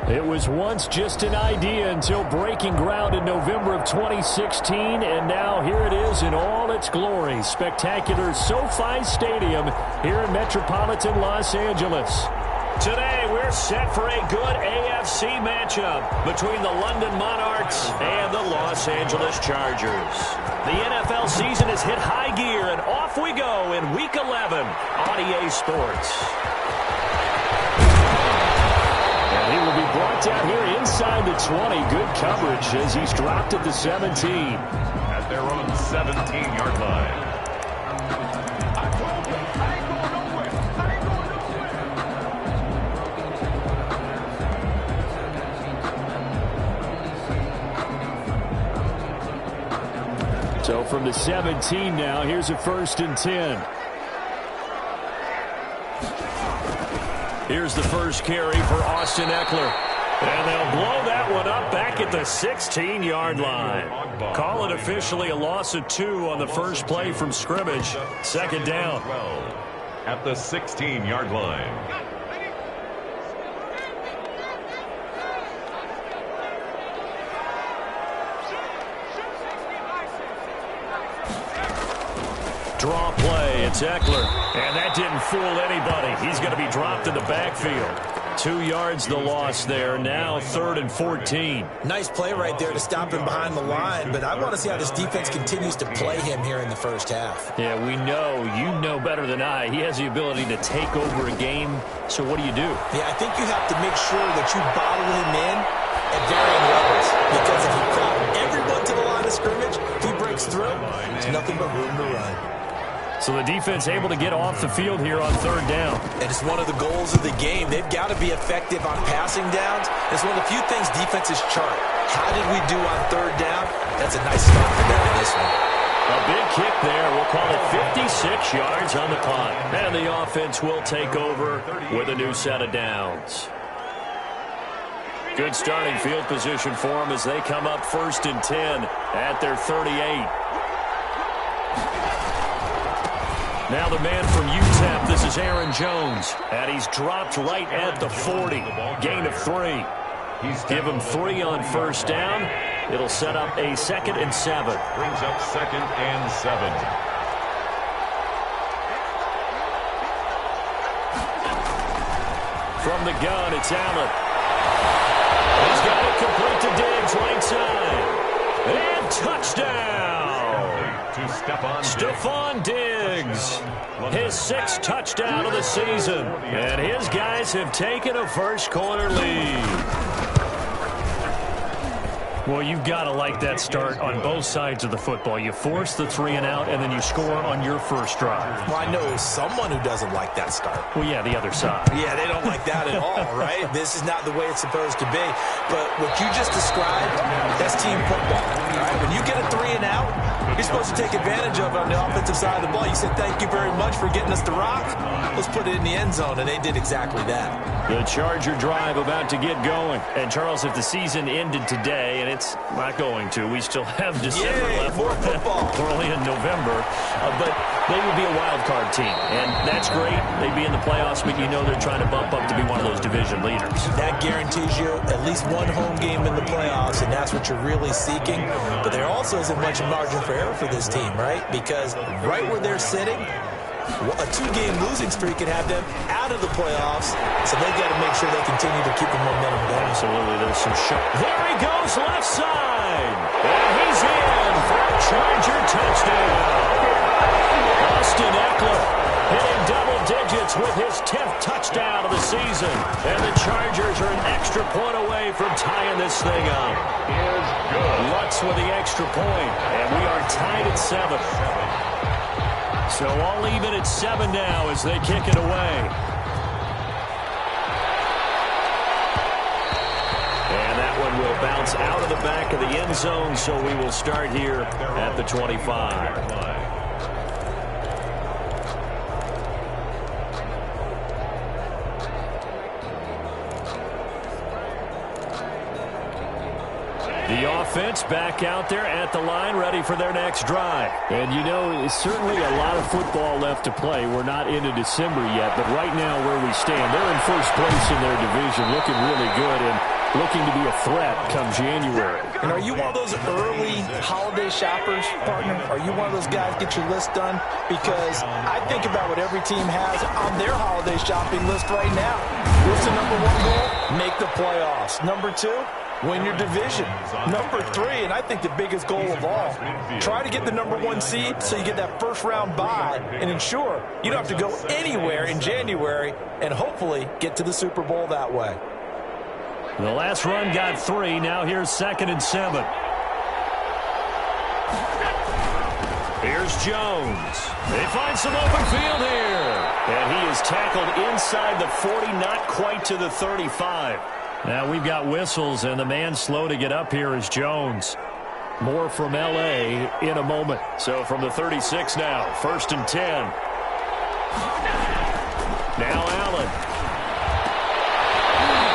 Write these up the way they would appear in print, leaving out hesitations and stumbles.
It was once just an idea until breaking ground in November of 2016, and now here it is in all its glory. Spectacular SoFi Stadium here in metropolitan Los Angeles. Today we're set for a good AFC matchup between the London Monarchs and the Los Angeles Chargers. The NFL season has hit high gear, and off we go in Week 11 on EA Sports. And he will be brought down here inside the 20. Good coverage as he's dropped at the 17. At their own 17-yard line. So from the 17 now, here's a 1st and 10. Here's the first carry for Austin Ekeler. And they'll blow that one up back at the 16-yard line. Call it officially a loss of 2 on the first play from scrimmage. 2nd down. At the 16-yard line. Draw play, it's Ekeler. And that didn't fool anybody. He's going to be dropped in the backfield. 2 yards the loss there. Now 3rd and 14. Nice play right there to stop him behind the line, but I want to see how this defense continues to play him here in the first half. Yeah, we know. You know better than I. He has the ability to take over a game. So what do you do? Yeah, I think you have to make sure that you bottle him in at varying levels, because if you crowd everyone to the line of scrimmage, if he breaks through, there's nothing but room to run. So the defense able to get off the field here on 3rd down. And it's one of the goals of the game. They've got to be effective on passing downs. It's one of the few things defenses chart. How did we do on 3rd down? That's a nice start for them in this one. A big kick there. We'll call it 56 yards on the punt. And the offense will take over with a new set of downs. Good starting field position for them as they come up 1st and 10 at their 38. Now the man from UTEP, this is Aaron Jones. And he's dropped right at the 40. Gain of 3. Give him 3 on 1st down. It'll set up a 2nd and 7. Brings up 2nd and 7. From the gun, it's Allen. He's got it complete to Diggs, right side. And touchdown! Stephon Diggs, his 6th touchdown of the season. And his guys have taken a first-quarter lead. Well, you've got to like that start on both sides of the football. You force the 3 and out, and then you score on your first drive. Well, I know someone who doesn't like that start. Well, yeah, the other side. Yeah, they don't like that at all, right? This is not the way it's supposed to be. But what you just described, that's team football. All right? When you get a 3 and out, you're supposed to take advantage of it on the offensive side of the ball. You said, thank you very much for getting us the rock. Let's put it in the end zone, and they did exactly that. The Charger drive about to get going. And, Charles, if the season ended today, and it's not going to, we still have December left. More football. Early in November. But they would be a wild card team. And that's great. They'd be in the playoffs, but you know they're trying to bump up to be one of those division leaders. That guarantees you at least one home game in the playoffs, and that's what you're really seeking. But there also isn't much margin for error for this team, right? Because right where they're sitting, a 2-game losing streak could have them out of the playoffs, so they got to make sure they continue to keep the momentum going. Absolutely, there's some shot. There he goes, left side, and he's in for a Charger touchdown. Austin Ekeler hitting double digits with his 10th touchdown of the season, and the Chargers are an extra point away from tying this thing up. Lutz with the extra point, and we are tied at 7. So all even at 7 now as they kick it away. And that one will bounce out of the back of the end zone, so we will start here at the 25. The offense back out there at the line, ready for their next drive. And, you know, certainly a lot of football left to play. We're not into December yet, but right now where we stand, they're in first place in their division, looking really good and looking to be a threat come January. And are you one of those early holiday shoppers, partner? Are you one of those guys get your list done? Because I think about what every team has on their holiday shopping list right now. What's the number one goal? Make the playoffs. Number two, win your division. Number three, and I think the biggest goal of all, try to get the number one seed so you get that first round bye and ensure you don't have to go anywhere in January and hopefully get to the Super Bowl that way. The last run got 3. Now here's 2nd and 7. Here's Jones. They find some open field here. And he is tackled inside the 40, not quite to the 35. Now we've got whistles, and the man slow to get up here is Jones. More from L.A. in a moment. So from the 36 now, 1st and 10. Now Allen.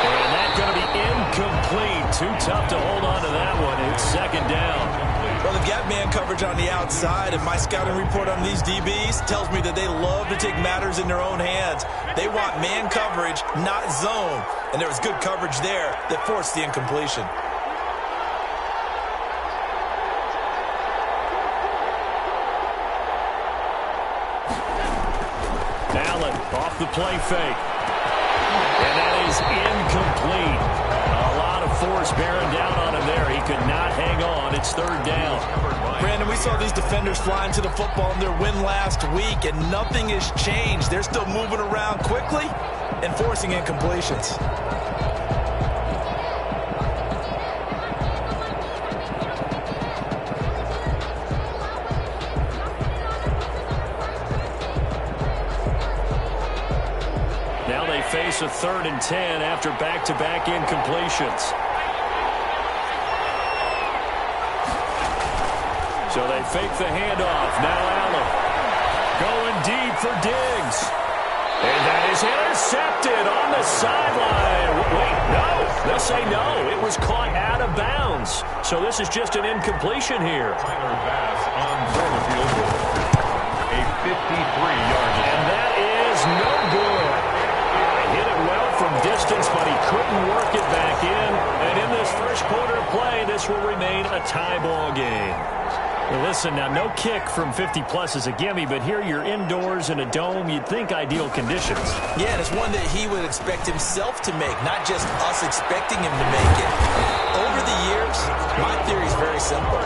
And that's going to be incomplete. Too tough to hold on to that one. It's 2nd down. Well, they've got man coverage on the outside, and my scouting report on these DBs tells me that they love to take matters in their own hands. They want man coverage, not zone. And there was good coverage there that forced the incompletion. Allen off the play fake. And that is incomplete. A lot of force bearing down on him there. He could not hang on. It's 3rd down. Brandon, we saw these defenders flying to the football in their win last week, and nothing has changed. They're still moving around quickly and forcing incompletions. Now they face a 3rd and 10 after back-to-back incompletions. So they fake the handoff. Now Allen going deep for Diggs. And that is intercepted on the sideline. Wait, no. They'll say no. It was caught out of bounds. So this is just an incompletion here. Final pass on the field goal. A 53-yard line. And that is no good. Hit it well from distance, but he couldn't work it back in. And in this first quarter of play, this will remain a tie ball game. Well, listen, now no kick from 50-plus is a gimme, but here you're indoors in a dome. You'd think ideal conditions. Yeah, and it's one that he would expect himself to make, not just us expecting him to make it. Over the years, my theory is very simple.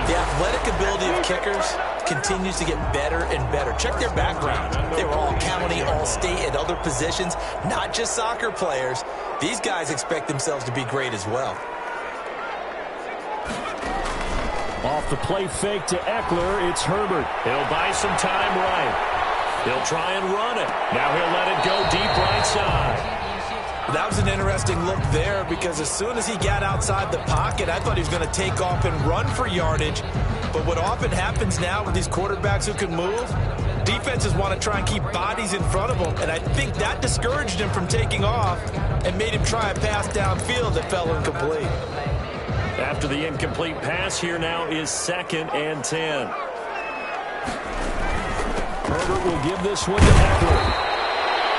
The athletic ability of kickers continues to get better and better. Check their background. They were all county, all state, and other positions, not just soccer players. These guys expect themselves to be great as well. Off the play fake to Eckler, it's Herbert. He'll buy some time right. He'll try and run it. Now he'll let it go deep right side. That was an interesting look there because as soon as he got outside the pocket, I thought he was going to take off and run for yardage. But what often happens now with these quarterbacks who can move, defenses want to try and keep bodies in front of them, and I think that discouraged him from taking off and made him try a pass downfield that fell incomplete. After the incomplete pass, here now is 2nd and 10. Herbert will give this one to Eckler.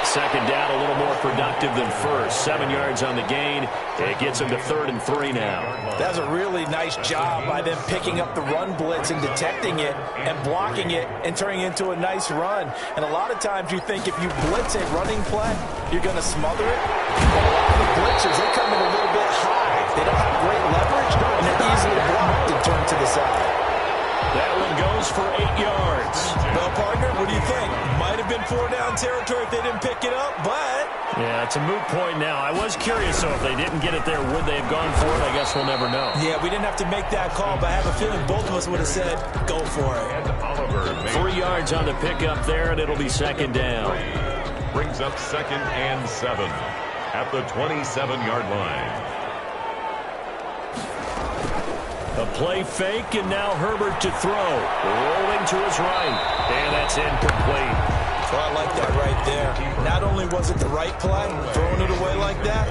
2nd down, a little more productive than first. 7 yards on the gain. It gets him to 3rd and 3 now. That was a really nice job by them picking up the run blitz and detecting it and blocking it and turning it into a nice run. And a lot of times you think if you blitz a running play, you're going to smother it. But a lot of the blitzers, they come in a little bit high. They don't have great leverage, and they're easily blocked and turned to the side. That one goes for 8 yards. Well, partner, what do you think? Might have been 4-down territory if they didn't pick it up, but... Yeah, it's a moot point now. I was curious, so if they didn't get it there, would they have gone for it? I guess we'll never know. Yeah, we didn't have to make that call, but I have a feeling both of us would have said, go for it. 3 yards on the pickup there, and it'll be 2nd down. Brings up 2nd and 7 at the 27-yard line. A play fake, and now Herbert to throw. Rolling to his right, and that's incomplete. Well, I like that right there. Not only was it the right play, throwing it away like that,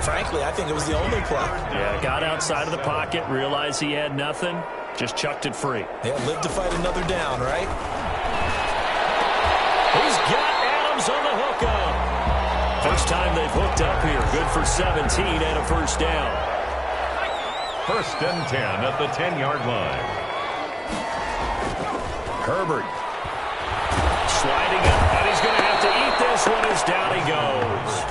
frankly, I think it was the only play. Yeah, got outside of the pocket, realized he had nothing, just chucked it free. Yeah, live to fight another down, right? He's got Adams on the hookup. First time they've hooked up here. Good for 17 and a first down. First and 10 at the 10-yard line. Herbert sliding up, and he's going to have to eat this one as down he goes.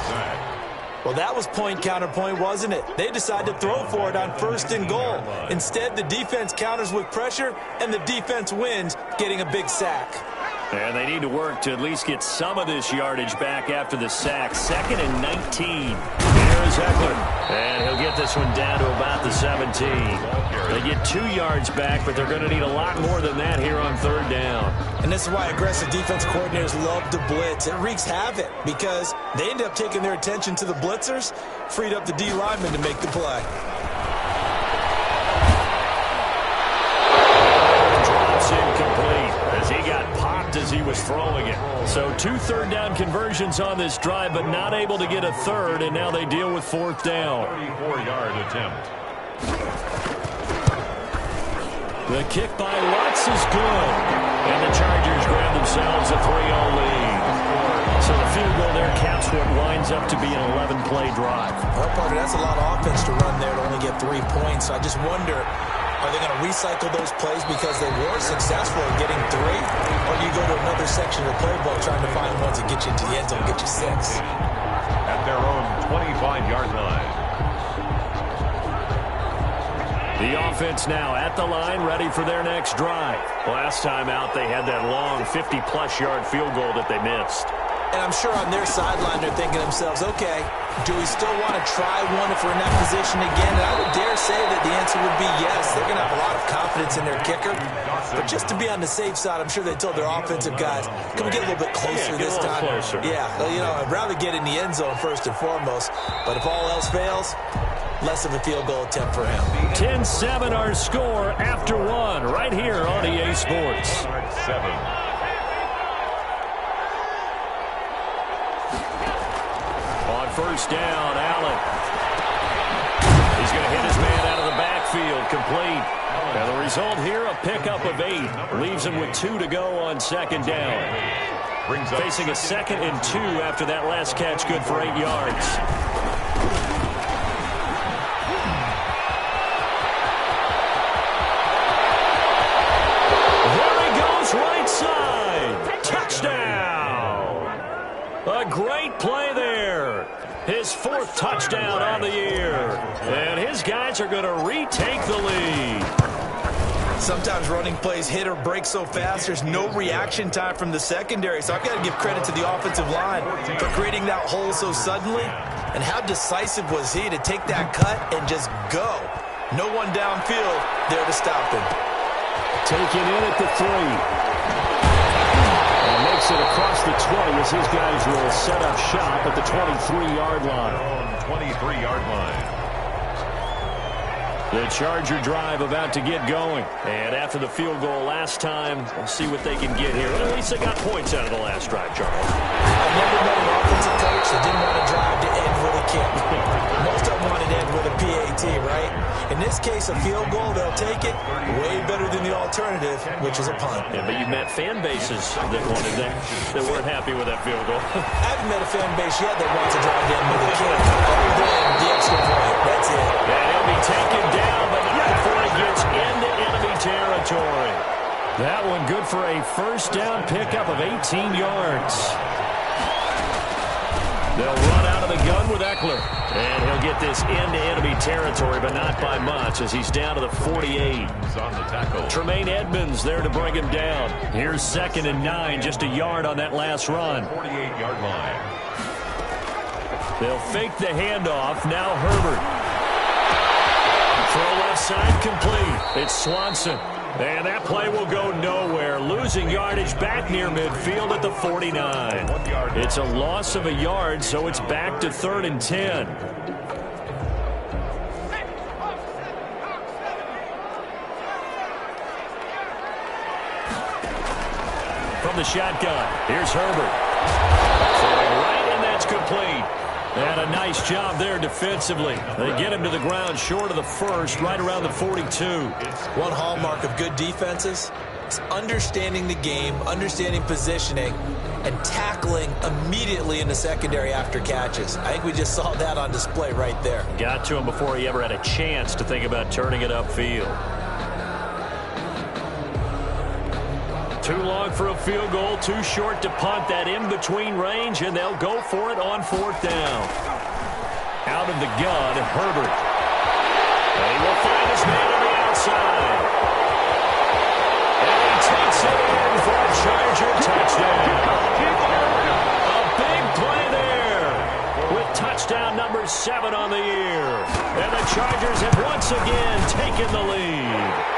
Well, that was point counterpoint, wasn't it? They decided to throw for it on first and goal. Instead, the defense counters with pressure, and the defense wins, getting a big sack. And they need to work to at least get some of this yardage back after the sack. 2nd and 19. Here's Eckler. And he'll get this one down to about the 17. They get 2 yards back, but they're going to need a lot more than that here on third down. And this is why aggressive defense coordinators love to blitz. It wreaks havoc because they end up taking their attention to the blitzers, freed up the D lineman to make the play. Drops incomplete as he got popped as he was throwing it. So 2 third-down conversions on this drive, but not able to get a third, and now they deal with 4th down. 34-yard attempt. The kick by Watts is good, and the Chargers grab themselves a 3-0 lead. So the field goal there caps what winds up to be an 11-play drive. Well, Parker, that's a lot of offense to run there to only get 3 points. So I just wonder, are they going to recycle those plays because they were successful in getting 3? Or do you go to another section of the playbook trying to find ones that get you into the end zone, get you 6? At their own 25-yard line. The offense now at the line, ready for their next drive. Last time out, they had that long 50-plus yard field goal that they missed. And I'm sure on their sideline they're thinking to themselves, okay, do we still want to try one if we're in that position again? And I would dare say that the answer would be yes. They're going to have a lot of confidence in their kicker. But just to be on the safe side, I'm sure they told their offensive guys, can we get a little bit closer this time? Closer. Yeah, well, you know, I'd rather get in the end zone first and foremost. But if all else fails, less of a field goal attempt for him. 10-7 our score after 1 right here on EA Sports. 7. On first down, Allen. He's going to hit his man out of the backfield, complete. And the result here, a pickup of 8. Leaves him with 2 to go on second down. Facing a 2nd and 2 after that last catch, good for 8 yards. Right side. Touchdown. A great play there. His 4th touchdown on the year. And his guys are going to retake the lead. Sometimes running plays hit or break so fast, there's no reaction time from the secondary. So I've got to give credit to the offensive line for creating that hole so suddenly. And how decisive was he to take that cut and just go? No one downfield there to stop him. Taken in at the 3. And makes it across the 20 as his guys will set up shop at the 23-yard line. 23-yard line. The Charger drive about to get going. And after the field goal last time, we'll see what they can get here. At least they got points out of the last drive, Charles. I've never met an offensive coach that didn't want to drive to end with a kick. Most of them wanted to end with a PAT, right? In this case, a field goal, they'll take it. Way better than the alternative, which is a punt. Yeah, but you've met fan bases that wanted that weren't happy with that field goal. I haven't met a fan base yet that wants to drive to end with a kick. Other than the extra point. That's it. And he'll be taken down, but not before he gets into enemy territory. That one good for a first down pickup of 18 yards. They'll run out of the gun with Eckler. And he'll get this into enemy territory, but not by much as he's down to the 48. On the tackle. Tremaine Edmonds there to bring him down. Here's 2nd and 9, just a yard on that last run. 48-yard line. They'll fake the handoff. Now Herbert. Throw left side complete. It's Swanson. And that play will go nowhere. Losing yardage back near midfield at the 49. It's a loss of a yard, so it's back to 3rd and 10. From the shotgun, here's Herbert. Throwing right, and that's complete. And a nice job there defensively. They get him to the ground short of the first, right around the 42. One hallmark of good defenses is understanding the game, understanding positioning, and tackling immediately in the secondary after catches. I think we just saw that on display right there. Got to him before he ever had a chance to think about turning it upfield. Too long for a field goal, too short to punt. That in-between range, and they'll go for it on 4th down. Out of the gun, Herbert. And he will find his man on the outside. And he takes it in for a Charger touchdown. A big play there with touchdown number 7 on the year. And the Chargers have once again taken the lead.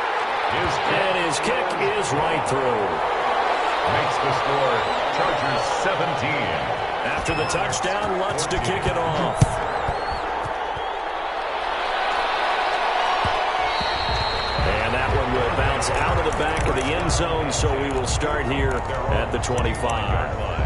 And his kick is right through. Makes the score Chargers 17. After the touchdown, Lutz to kick it off. And that one will bounce out of the back of the end zone, so we will start here at the 25.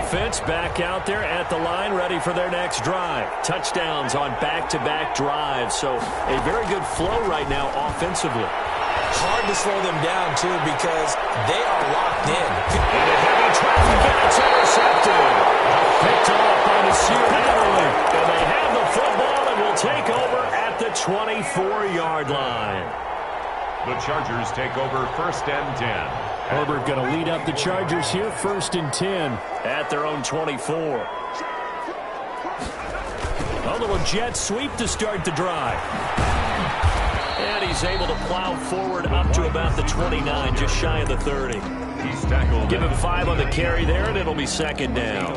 Offense back out there at the line, ready for their next drive. Touchdowns on back-to-back drives, so a very good flow right now offensively. Hard to slow them down, too, because they are locked in. And a heavy traffic, and it's intercepted. Picked off by Nasir Adderley. And they have the football and will take over at the 24-yard line. The Chargers take over 1st and 10. Herbert going to lead up the Chargers here, 1st and 10 at their own 24. A little jet sweep to start the drive. And he's able to plow forward up to about the 29, just shy of the 30. He's tackled. Give him 5 on the carry there, and it'll be 2nd down.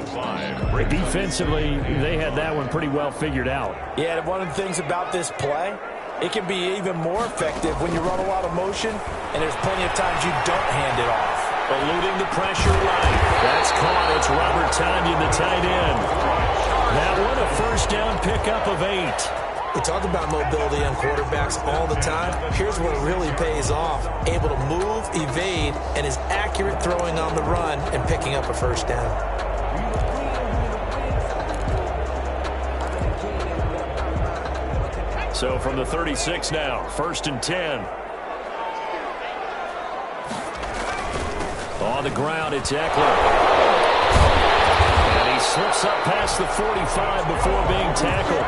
Defensively, they had that one pretty well figured out. Yeah, one of the things about this play, it can be even more effective when you run a lot of motion, and there's plenty of times you don't hand it off. Eluding the pressure right. That's caught. It's Robert Tonyan, the tight end. That one, a 1st down pickup of 8. We talk about mobility on quarterbacks all the time. Here's where it really pays off. Able to move, evade, and is accurate throwing on the run and picking up a 1st down. So from the 36 now, 1st and 10. On the ground, it's Eckler. And he slips up past the 45 before being tackled.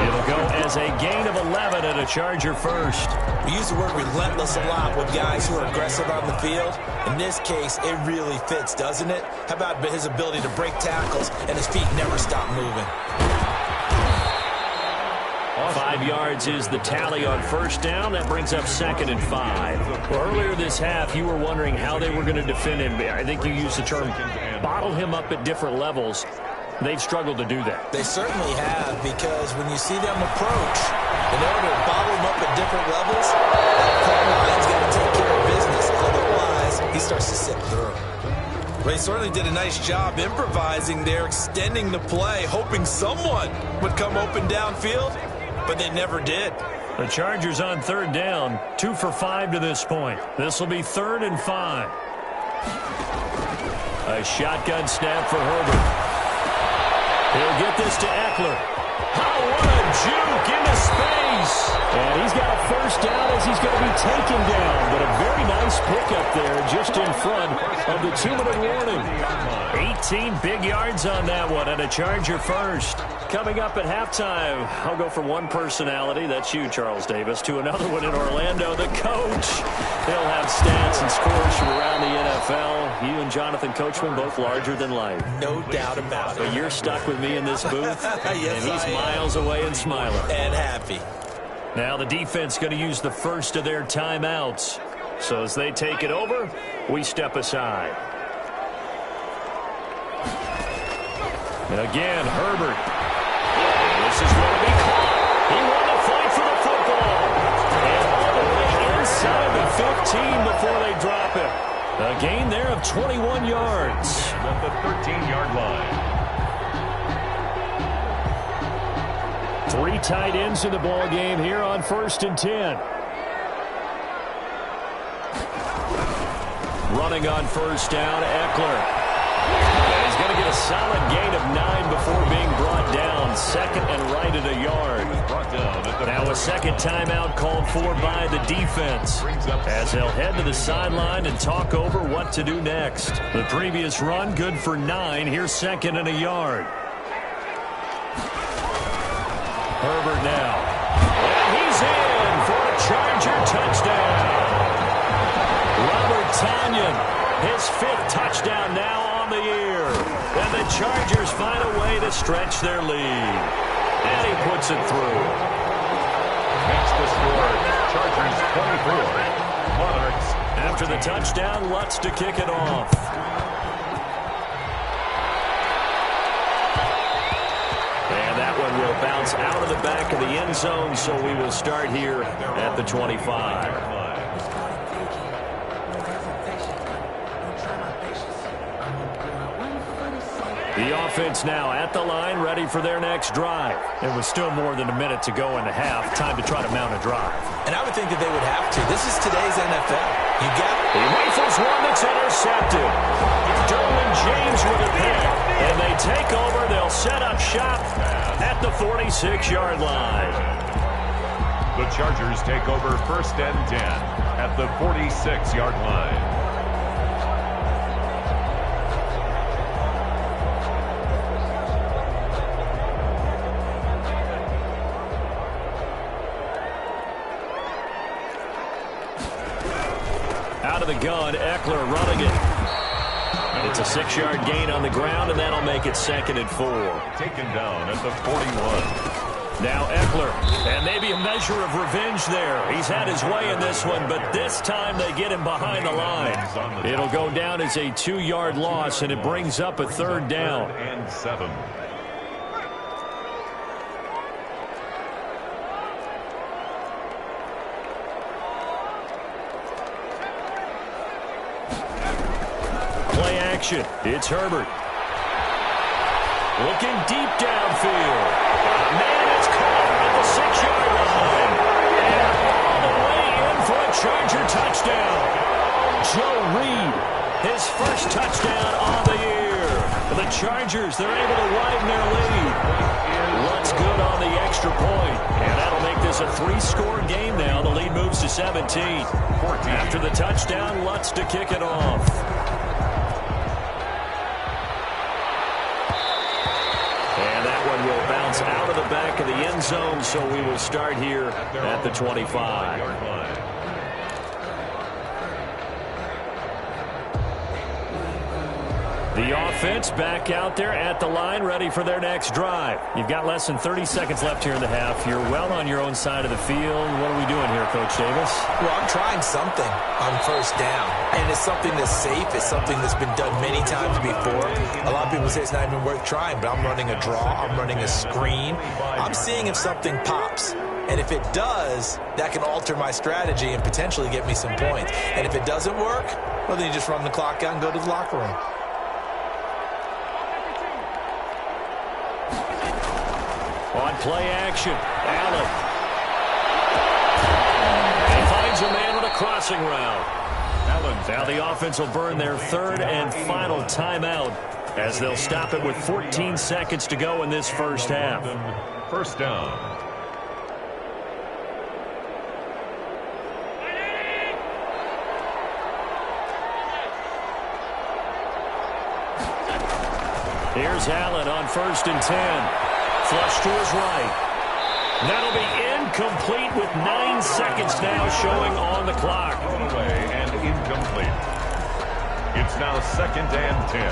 It'll go as a gain of 11 and a Charger 1st. We use the word relentless a lot with guys who are aggressive on the field. In this case, it really fits, doesn't it? How about his ability to break tackles and his feet never stop moving? 5 yards is the tally on 1st down. That brings up 2nd and 5. Well, earlier this half, you were wondering how they were going to defend him. I think you used the term bottle him up at different levels. They've struggled to do that. They certainly have, because when you see them approach, in order to bottle him up at different levels, that line's got to take care of business. Otherwise, he starts to sit through. But he certainly did a nice job improvising there, extending the play, hoping someone would come open downfield. But they never did. The Chargers on 3rd down, 2 for 5 to this point. This will be 3rd and 5. A shotgun snap for Herbert. He'll get this to Eckler. Oh, what a juke into space. And he's got a 1st down as he's going to be taken down. But a very nice pickup there just in front of the 2-minute warning. 18 big yards on that one and a Charger 1st. Coming up at halftime, I'll go from one personality, that's you, Charles Davis, to another one in Orlando, the coach. He'll have stats and scores from around the NFL. You and Jonathan Coachman, both larger than life. No doubt about it. But you're stuck with me in this booth, yes, and he's miles away and smiling. And happy. Now the defense going to use the first of their timeouts. So as they take it over, we step aside. And again, Herbert. This is going to be caught. He won the fight for the football. And all the way inside the 15 before they drop it. A gain there of 21 yards. At the 13-yard line. Three tight ends in the ball game here on 1st and 10. Running on 1st down, Eckler. And he's going to get a solid gain of 9 before being brought down. 2nd and right at a yard. Now a second timeout called for by the defense as they'll head to the sideline and talk over what to do next. The previous run good for 9. Here's 2nd and a yard. Herbert now. And he's in for a Charger touchdown. Robert Tonyan, his 5th touchdown now on the year. And the Chargers find a way to stretch their lead. And he puts it through. Makes the score. Chargers 24. Monarchs. After the touchdown, Lutz to kick it off. And that one will bounce out of the back of the end zone, so we will start here at the 25. The offense now at the line, ready for their next drive. It was still more than a minute to go in the half. Time to try to mount a drive. And I would think that they would have to. This is today's NFL. You got it. He rifles one that's intercepted. Derwin James with a pick. And they take over. They'll set up shop at the 46-yard line. The Chargers take over 1st and 10 at the 46-yard line. Out of the gun, Eckler running it. It's a 6-yard gain on the ground, and that'll make it 2nd and 4. Taken down at the 41. Now Eckler, and maybe a measure of revenge there. He's had his way in this one, but this time they get him behind the line. It'll go down as a 2-yard loss, and it brings up a 3rd down. 3rd and 7. It's Herbert. Looking deep downfield. Man, it's caught at the 6-yard line. And all the way in for a Charger touchdown. Joe Reed, his 1st touchdown on the year. The Chargers, they're able to widen their lead. Lutz good on the extra point. And that'll make this a 3-score game now. The lead moves to 17. After the touchdown, Lutz to kick it off. Will bounce out of the back of the end zone, so we will start here at the 25. The offense back out there at the line, ready for their next drive. You've got less than 30 seconds left here in the half. You're well on your own side of the field. What are we doing here, Coach Davis? Well, I'm trying something on 1st down. And it's something that's safe. It's something that's been done many times before. A lot of people say it's not even worth trying, but I'm running a draw. I'm running a screen. I'm seeing if something pops. And if it does, that can alter my strategy and potentially get me some points. And if it doesn't work, well, then you just run the clock out and go to the locker room. On play action, Allen. He finds a man with a crossing route. Now the offense will burn their 3rd and final timeout as they'll stop it with 14 seconds to go in this 1st half. 1st down. Here's Allen on 1st and 10. Flush to his right. That'll be incomplete with 9 seconds now showing on the clock. Thrown away and incomplete. It's now 2nd and 10.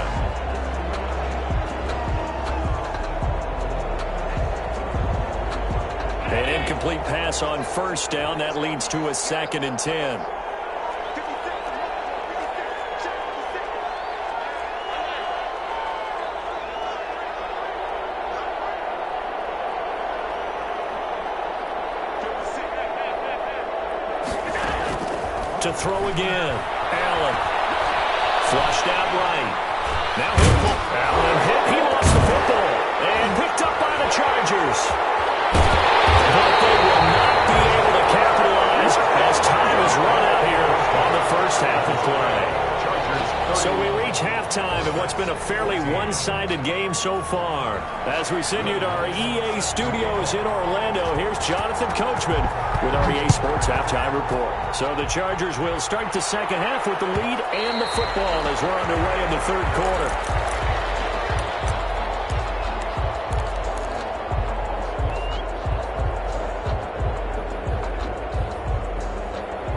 An incomplete pass on 1st down. That leads to a 2nd and 10. To throw again. Allen. Flushed out right. Now Allen hit. He lost the football. And picked up by the Chargers. But they will not be able to capitalize as time is run out here on the first half of play. So we reach halftime in what's been a fairly one-sided game so far. As we send you to our EA studios in Orlando, here's Jonathan Coachman with our EA Sports Halftime Report. So the Chargers will start the second half with the lead and the football as we're underway in the third quarter.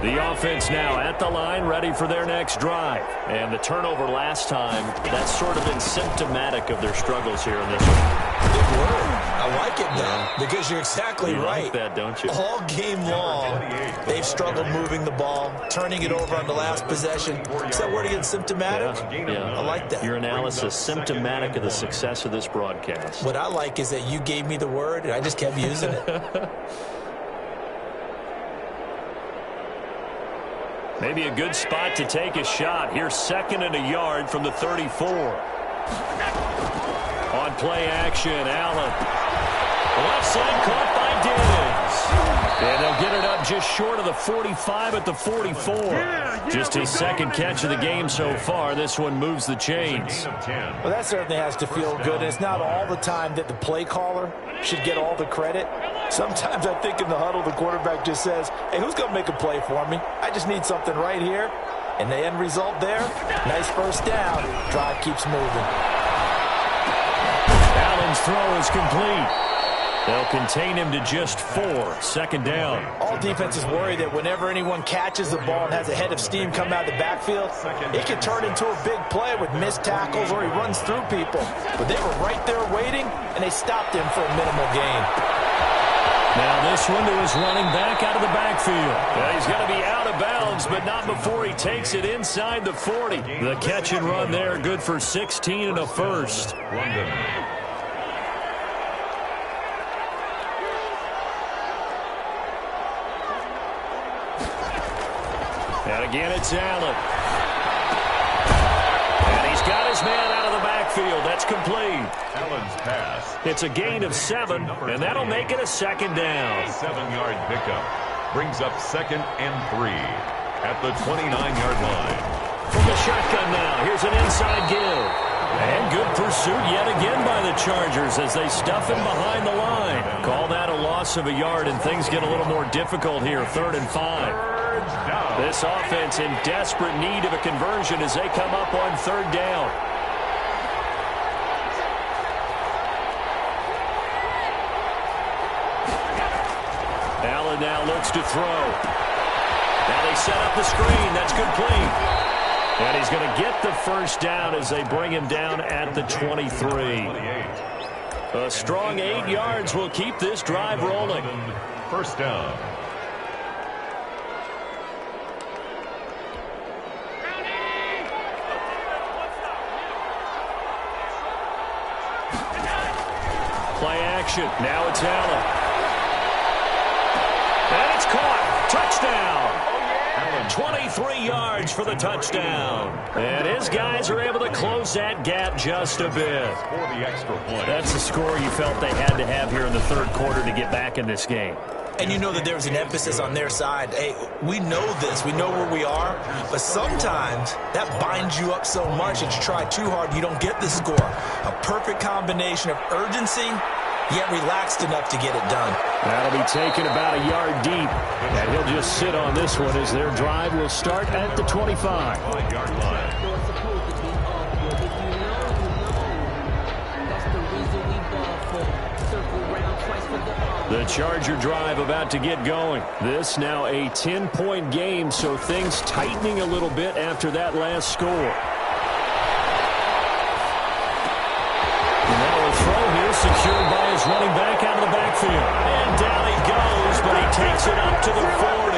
The offense now at the line, ready for their next drive. And the turnover last time, that's sort of been symptomatic of their struggles here in this one. Good word. I like it, though, because you're exactly right. You like that, don't you? All game long, they've struggled moving the ball, turning it over on the last possession. Is that word again, symptomatic? Yeah. I like that. Your analysis, symptomatic of the success of this broadcast. What I like is that you gave me the word, and I just kept using it. Maybe a good spot to take a shot. Here's 2nd and a yard from the 34. On play action, Allen. Left side caught by Diggs. And they'll get it up just short of the 45 at the 44. Just his second catch of the game so far. This one moves the chains. Well, that certainly has to feel good. It's not all the time that the play caller should get all the credit. Sometimes I think in the huddle, the quarterback just says, hey, who's going to make a play for me? I just need something right here. And the end result there, nice first down. Drive keeps moving. Allen's throw is complete. They'll contain him to just 4. 2nd down. All defenses worry that whenever anyone catches the ball and has a head of steam come out of the backfield, it can turn into a big play with missed tackles or he runs through people. But they were right there waiting, and they stopped him for a minimal gain. Now this one to his running back out of the backfield. Well, he's going to be out of bounds, but not before he takes it inside the 40. The catch and run there, good for 16 and a first. London. And again, it's Allen. And he's got his man out of the backfield. That's complete. Allen's pass. It's a gain of 7, and that'll make it a 2nd down. 7-yard pickup. Brings up 2nd and 3 at the 29-yard line. From the shotgun now, here's an inside give. And good pursuit yet again by the Chargers as they stuff him behind the line. Call that a loss of a yard, and things get a little more difficult here. 3rd and 5. This offense in desperate need of a conversion as they come up on 3rd down. Allen now looks to throw. Now they set up the screen. That's complete. And he's going to get the first down as they bring him down at the 23. A strong 8 yards will keep this drive rolling. 1st down. Play action. Now it's Allen. And it's caught. Touchdown. 23 yards for the touchdown. And his guys are able to close that gap just a bit. For the extra point. That's the score you felt they had to have here in the 3rd quarter to get back in this game. And you know that there was an emphasis on their side. Hey, we know this. We know where we are. But sometimes that binds you up so much that you try too hard, you don't get the score. A perfect combination of urgency, yet relaxed enough to get it done. That'll be taken about a yard deep. And he'll just sit on this one as their drive will start at the 25. 5-yard line. The Charger drive about to get going. This now a 10-point game, so things tightening a little bit after that last score. And now a throw here secured by his running back out of the backfield. And down he goes, but he takes it up to the 40.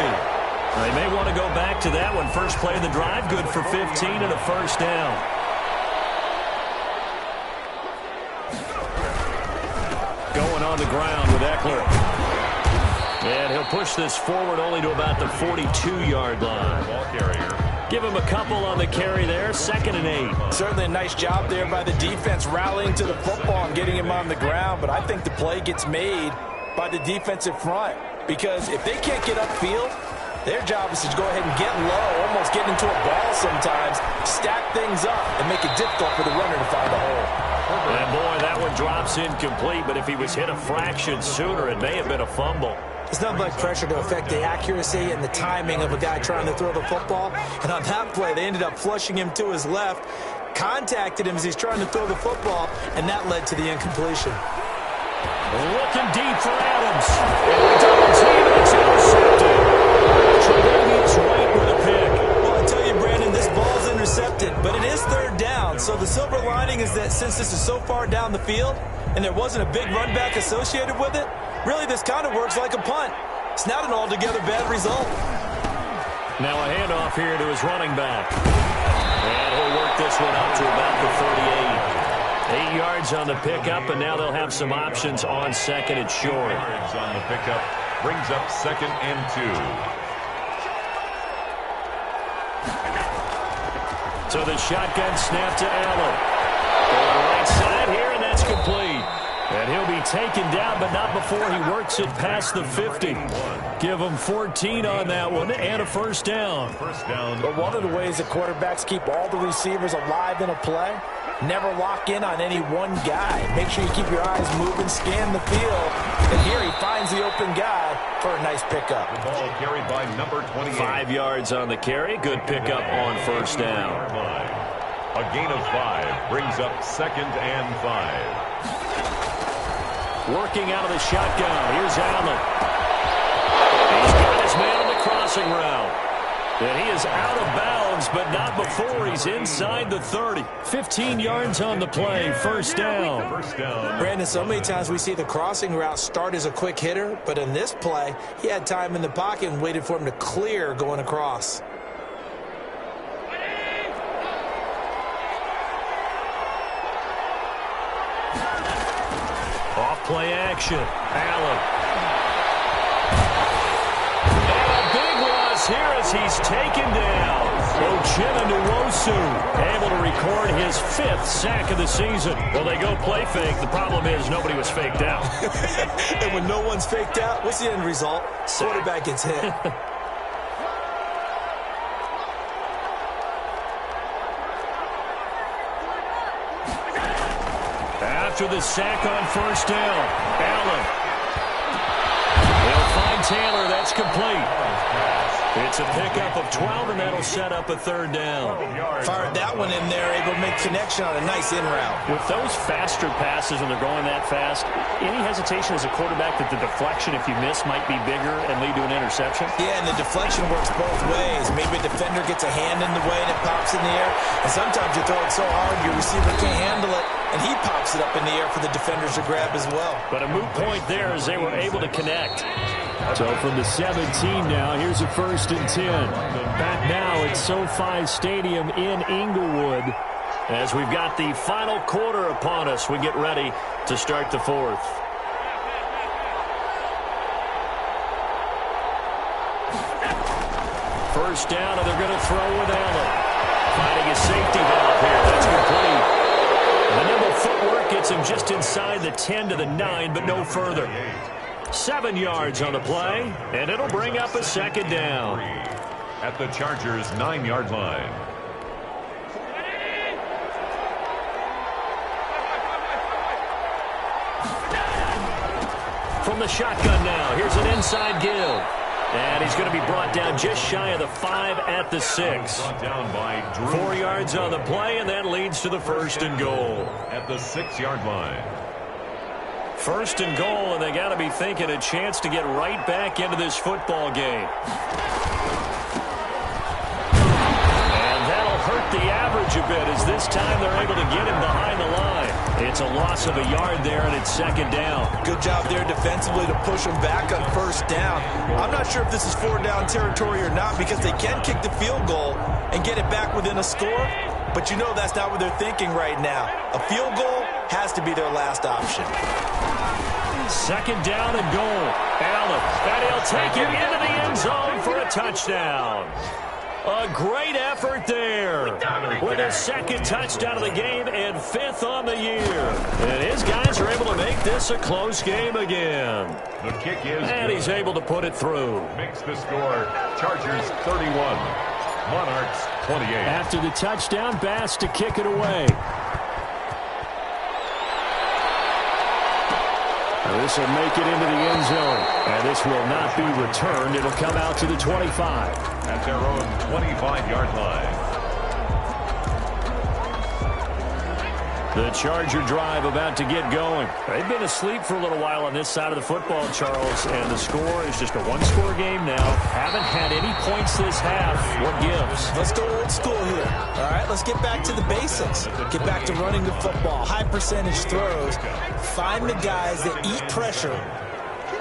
They may want to go back to that one. First play of the drive, good for 15 and a first down. Going on the ground with Eckler. And he'll push this forward only to about the 42-yard line. Ball carrier. Give him a couple on the carry there. 2nd and 8. Certainly a nice job there by the defense rallying to the football and getting him on the ground, but I think the play gets made by the defensive front, because if they can't get upfield, their job is to go ahead and get low, almost get into a ball sometimes, stack things up, and make it difficult for the runner to find a hole. And boy, that one drops incomplete, but if he was hit a fraction sooner, it may have been a fumble. It's not like pressure to affect the accuracy and the timing of a guy trying to throw the football. And on that play, they ended up flushing him to his left, contacted him as he's trying to throw the football, and that led to the incompletion. Looking deep for Adams. And we double team, and it's intercepted. Tre'Davious White with a pick. Well, I tell you, Brandon, this ball's intercepted, but it is third down. So the silver lining is that since this is so far down the field and there wasn't a big run back associated with it, really this kind of works like a punt. It's not an altogether bad result. Now a handoff here to his running back. And he'll work this one up to about the 38. 8 yards on the pickup, and now they'll have some options on second and short. 8 yards on the pickup brings up 2nd and 2. So the shotgun snap to Allen. Going right side here, and that's complete. And he'll be taken down, but not before he works it past the 50. Give him 14 on that one and a first down. But one of the ways the quarterbacks keep all the receivers alive in a play, never lock in on any one guy. Make sure you keep your eyes moving, scan the field. And here he finds the open guy for a nice pickup. The ball carried by number 28. 5 yards on the carry. Good pickup on first down. A gain of 5 brings up 2nd and 5. Working out of the shotgun. Here's Allen. He's got his man on the crossing route. And he is out of bounds, but not before he's inside the 30. 15 yards on the play. First down. Brandon, so many times we see the crossing route start as a quick hitter, but in this play, he had time in the pocket and waited for him to clear going across. Play action. Allen. And a big loss here as he's taken down. Uchenna Nwosu able to record his 5th sack of the season. Well, they go play fake. The problem is nobody was faked out. And when no one's faked out, what's the end result? Quarterback gets hit. After the sack on first down, Allen. They'll find Taylor. That's complete. It's a pickup of 12, and that'll set up a third down. Fired that one in there, able to make connection on a nice in route. With those faster passes when they're going that fast, any hesitation as a quarterback that the deflection, if you miss, might be bigger and lead to an interception? Yeah, and the deflection works both ways. Maybe a defender gets a hand in the way and it pops in the air. And sometimes you throw it so hard your receiver can't handle it, and he pops it up in the air for the defenders to grab as well. But a moot point there as they were able to connect. So from the 17 now, here's a 1st and 10. Back now at SoFi Stadium in Inglewood. As we've got the final quarter upon us, we get ready to start the 4th. First down, and they're going to throw with Allen. Finding a safety valve here. That's complete. The nimble footwork gets him just inside the 10 to the 9, but no further. 7 yards on the play, and it'll bring up a second down. At the Chargers' 9-yard line. From the shotgun now, here's an inside give. And he's going to be brought down just shy of the 5 at the 6. Brought down by Drew. 4 yards on the play, and that leads to the 1st and goal. At the 6-yard line. 1st and goal, and they got to be thinking a chance to get right back into this football game. And that'll hurt the average a bit as this time they're able to get him behind the line. It's a loss of a yard there, and it's 2nd down. Good job there defensively to push him back on 1st down. I'm not sure if this is 4-down territory or not because they can kick the field goal and get it back within a score. But you know that's not what they're thinking right now. A field goal has to be their last option. 2nd down and goal. Allen, and he'll take it into the end zone for a touchdown. A great effort there with his second touchdown of the game and 5th on the year. And his guys are able to make this a close game again. The kick is and he's able to put it through. Makes the score Chargers 31, Monarchs 28. After the touchdown, Bass to kick it away. This will make it into the end zone. And this will not be returned. It'll come out to the 25. At their own 25-yard line. The Charger drive about to get going. They've been asleep for a little while on this side of the football, Charles, and the score is just a one-score game now. Haven't had any points this half. What gives? Let's go old school here. All right, let's get back to the basics. Get back to running the football, high percentage throws. Find the guys that eat pressure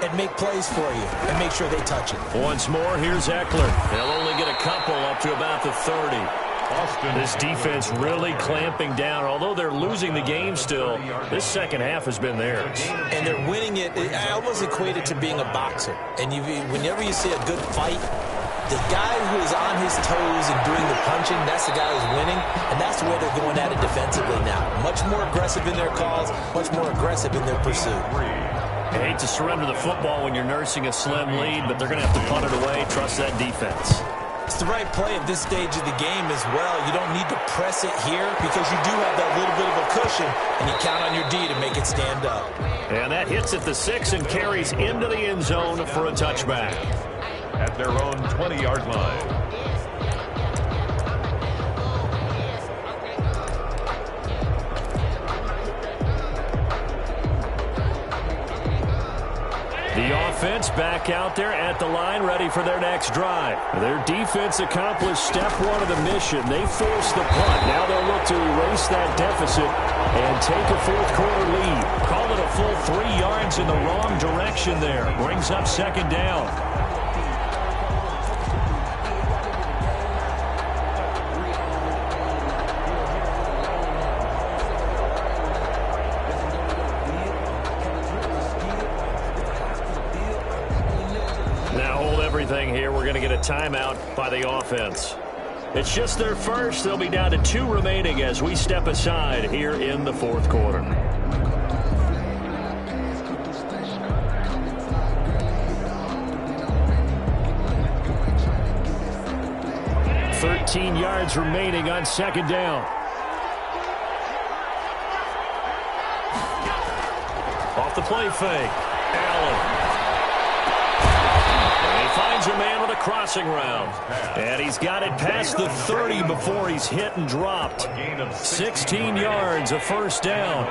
and make plays for you and make sure they touch it. Once more, here's Eckler. They'll only get a couple up to about the 30. This defense really clamping down. Although they're losing the game still, this second half has been theirs. And they're winning it. I almost equate it to being a boxer. And whenever you see a good fight, the guy who is on his toes and doing the punching, that's the guy who's winning. And that's the way they're going at it defensively now. Much more aggressive in their calls, much more aggressive in their pursuit. I hate to surrender the football when you're nursing a slim lead, but they're going to have to punt it away. Trust that defense. It's the right play at this stage of the game as well. You don't need to press it here because you do have that little bit of a cushion, and you count on your D to make it stand up. And that hits at the 6 and carries into the end zone for a touchback. At their own 20-yard line. The offense back out there at the line, ready for their next drive. Their defense accomplished step one of the mission. They forced the punt. Now they'll look to erase that deficit and take a fourth-quarter lead. Call it a full 3 yards in the wrong direction there. Brings up second down. Here, we're going to get a timeout by the offense. It's just their first. They'll be down to 2 remaining as we step aside here in the fourth quarter. 13 yards remaining on second down. Off the play fake. Allen. Finds a man with a crossing route. And he's got it past the 30 before he's hit and dropped. 16 yards, a first down.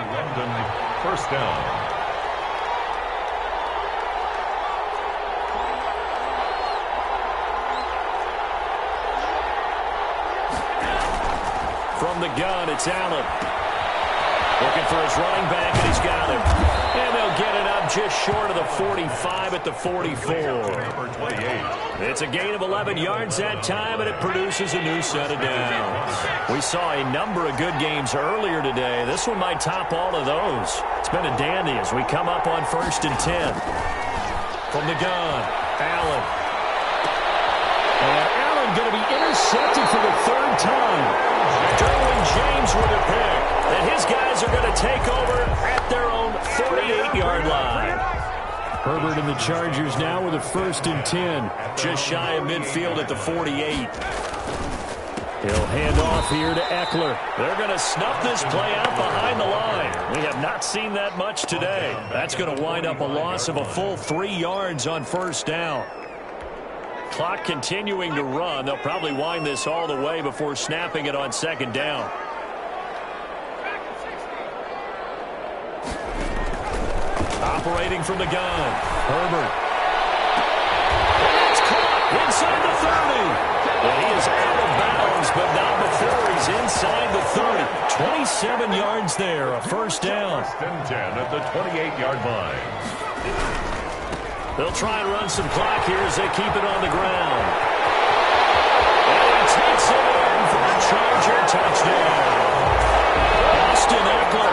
First down. From the gun, it's Allen. Looking for his running back, and he's got him. And they'll get it up just short of the 45 at the 44. It's a gain of 11 yards that time, and it produces a new set of downs. We saw a number of good games earlier today. This one might top all of those. It's been a dandy as we come up on 1st and 10. From the gun, Allen. And Allen going to be intercepted for the 3rd time. Derwin James with a pick. And his guys are going to take over at their own 48-yard line. Herbert and the Chargers now with a 1st and 10. Just shy of midfield at the 48. He'll hand off here to Eckler. They're going to snuff this play out behind the line. We have not seen that much today. That's going to wind up a loss of a full 3 yards on 1st down. Clock continuing to run. They'll probably wind this all the way before snapping it on 2nd down. Operating from the gun, Herbert. It's caught inside the 30. And he is out of bounds, but not before he's inside the 30. 27 yards there, a first down. 1st and 10 at the 28-yard line. They'll try and run some clock here as they keep it on the ground. And he takes it in for a Charger touchdown. Austin Eckler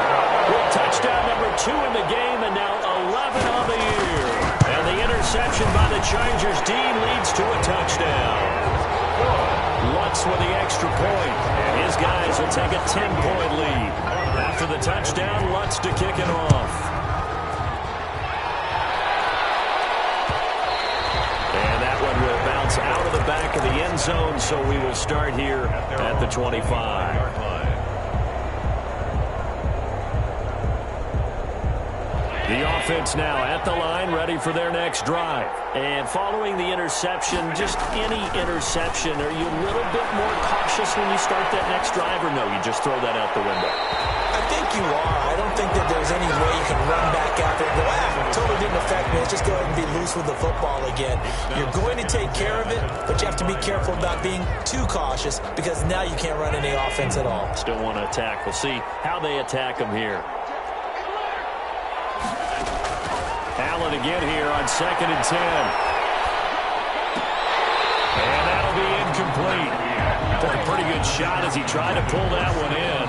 with touchdown number 2 in the game, and now 11 on the year. And the interception by the Chargers. Dean leads to a touchdown. Dallas with the extra point. And his guys will take a 10-point lead. After the touchdown, Lutz to kick it off. And that one will bounce out of the back of the end zone, so we will start here at the 25. The offense now at the line, ready for their next drive. And following the interception, just any interception, are you a little bit more cautious when you start that next drive, or no, you just throw that out the window? I think you are. I don't think that there's any way you can run back out there and go, totally didn't affect me. Let's just go ahead and be loose with the football again. You're going to take care of it, but you have to be careful about being too cautious because now you can't run any offense at all. Still want to attack. We'll see how they attack them here. Allen again here on 2nd and 10. And that'll be incomplete. Took a pretty good shot as he tried to pull that one in.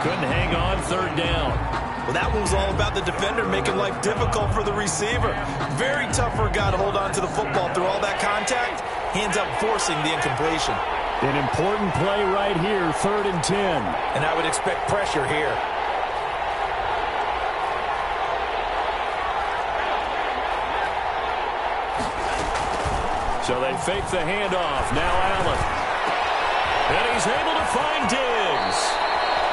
Couldn't hang on 3rd down. Well, that one was all about the defender making life difficult for the receiver. Very tough for a guy to hold on to the football through all that contact. He ends up forcing the incompletion. An important play right here, 3rd and 10. And I would expect pressure here. So they fake the handoff. Now Allen. And he's able to find Diggs.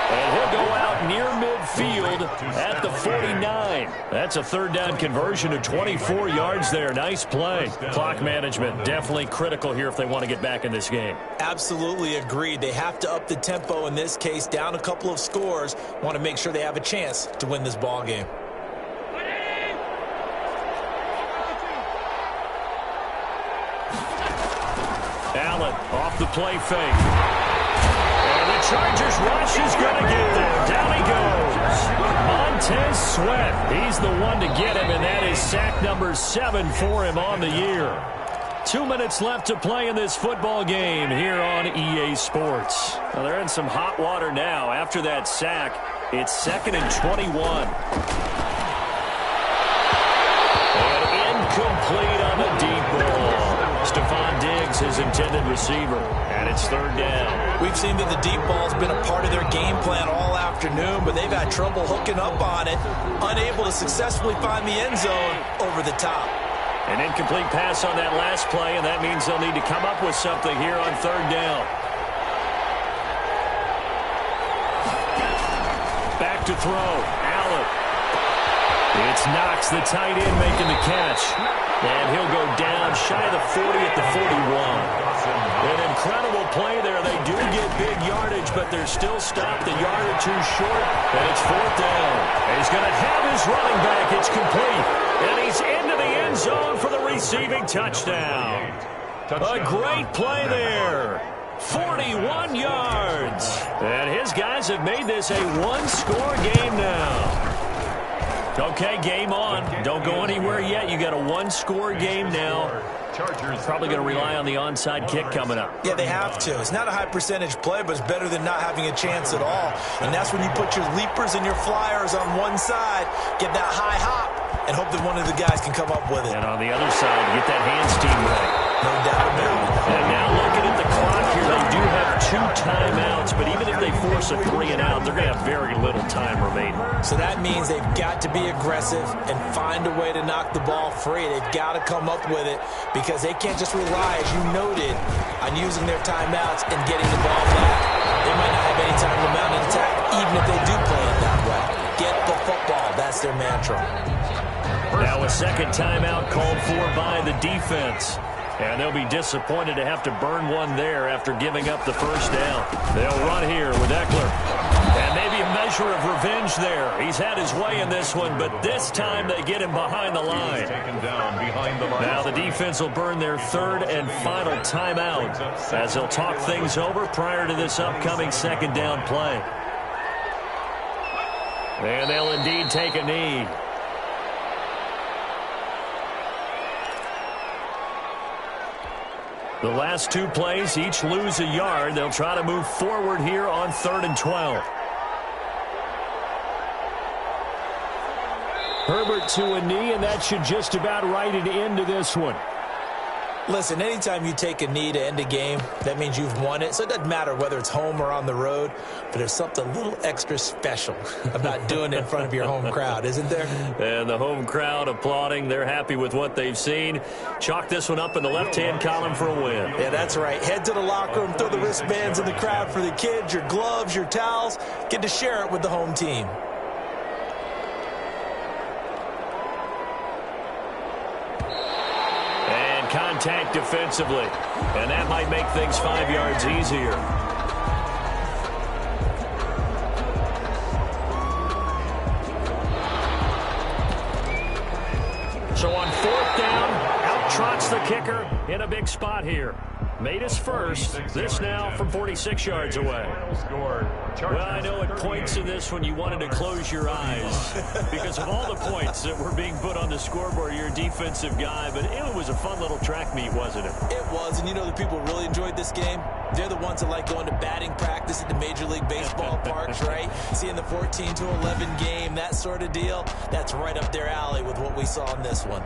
And he'll go out near midfield at the 49. That's a 3rd down conversion of 24 yards there. Nice play. Clock management definitely critical here if they want to get back in this game. Absolutely agreed. They have to up the tempo in this case, down a couple of scores. Want to make sure they have a chance to win this ball game. Allen off the play fake. And the Chargers rush is going to get there. Down he goes. Montez Sweat. He's the one to get him, and that is sack number 7 for him on the year. 2 minutes left to play in this football game here on EA Sports. Well, they're in some hot water now. After that sack, it's 2nd and 21. And incomplete on the deep ball. Stephon Diggs, his intended receiver, and it's 3rd down. We've seen that the deep ball's been a part of their game plan all afternoon, but they've had trouble hooking up on it, unable to successfully find the end zone over the top. An incomplete pass on that last play, and that means they'll need to come up with something here on 3rd down. Back to throw. Allen. It's Knox, the tight end, making the catch. And he'll go down shy of the 40 at the 41. An incredible play there. They do get big yardage, but they're still stopped a yard or 2 short. And it's 4th down. And he's going to have his running back. It's complete. And he's into the end zone for the receiving touchdown. A great play there. 41 yards. And his guys have made this a 1-score game now. Okay, game on. Don't go anywhere yet. You got a 1-score game now. Probably going to rely on the onside kick coming up. Yeah, they have to. It's not a high percentage play, but it's better than not having a chance at all. And that's when you put your leapers and your flyers on one side, get that high hop, and hope that one of the guys can come up with it. And on the other side, get that hands team right. No doubt about it. And now looking at the clock here, they do have 2 timeouts, but even if they force a 3 and out, they're going to have very little time remaining. So that means they've got to be aggressive and find a way to knock the ball free. They've got to come up with it because they can't just rely, as you noted, on using their timeouts and getting the ball back. They might not have any time to mount an attack, even if they do play it that way. Get the football. That's their mantra. Now a second timeout called for by the defense. And they'll be disappointed to have to burn one there after giving up the first down. They'll run here with Eckler. And maybe a measure of revenge there. He's had his way in this one, but this time they get him behind the line. Now the defense will burn their 3rd and final timeout as they'll talk things over prior to this upcoming 2nd down play. And they'll indeed take a knee. The last 2 plays each lose a yard. They'll try to move forward here on 3rd and 12. Herbert to a knee, and that should just about write it into this one. Listen, anytime you take a knee to end a game, that means you've won it. So it doesn't matter whether it's home or on the road, but there's something a little extra special about doing it in front of your home crowd, isn't there? And the home crowd applauding. They're happy with what they've seen. Chalk this one up in the left-hand column for a win. Yeah, that's right. Head to the locker room, throw the wristbands in the crowd for the kids, your gloves, your towels. Get to share it with the home team. Contact defensively, and that might make things 5 yards easier. So on 4th down, out trots the kicker in a big spot here. Made us first. This now from 46 yards away. Well, I know at points in this when you wanted to close your eyes because of all the points that were being put on the scoreboard. You're a defensive guy, but it was a fun little track meet, wasn't it? It was, and you know the people who really enjoyed this game? They're the ones that like going to batting practice at the Major League Baseball parks, right? Seeing the 14-11 game, that sort of deal, that's right up their alley with what we saw in this one.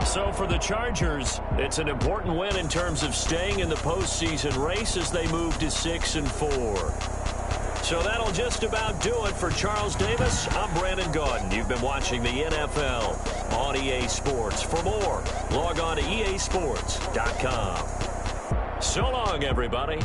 So for the Chargers, it's an important win in terms of staying in the postseason race as they move to 6-4. So that'll just about do it for Charles Davis. I'm Brandon Gaudin. You've been watching the NFL on EA Sports. For more, log on to easports.com. So long, everybody.